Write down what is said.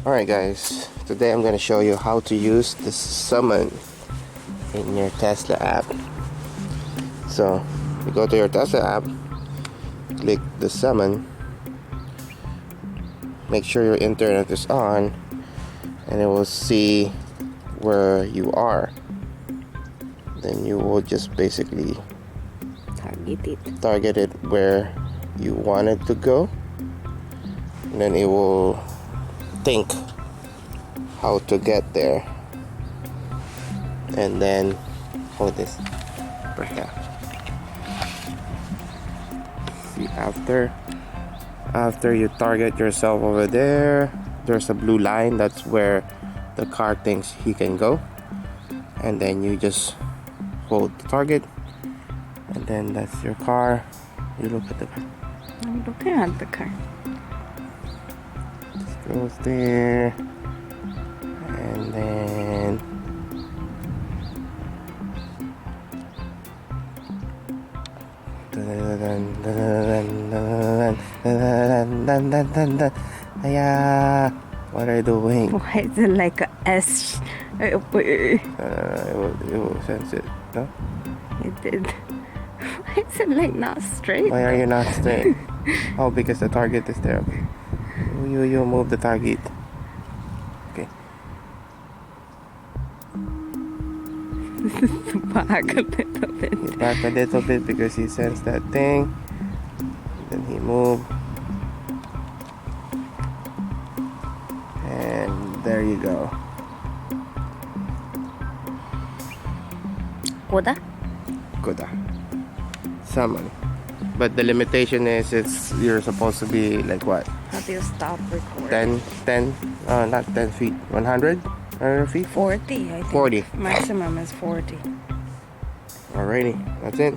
Alright guys, today I'm going to show you how to use the summon in your Tesla app. So, you go to your Tesla app, click the summon, make sure your internet is on, and it will see where you are. Then you will just basically target it where you want it to go, and then it will think how to get there, and then hold this right now. See, after you target yourself over there, there's a blue line. That's where the car thinks he can go, and then you just hold the target, and then that's your car. You look at the car. I'm looking at the car. Just goes there, and then what are you doing? Why is it like a S? It will sense it. No? It did. Why is it like not straight? Why are you not straight? Oh, because the target is there. Okay. You move the target. Okay. Back a little bit. He's back a little bit because he sensed that thing. Then he moved. And there you go. Koda? Koda. Summon. But the limitation is you're supposed to be like what? How do you stop recording? 10, not 10 feet. 100 feet? 40, I think. 40. Maximum is 40. Alrighty, that's it.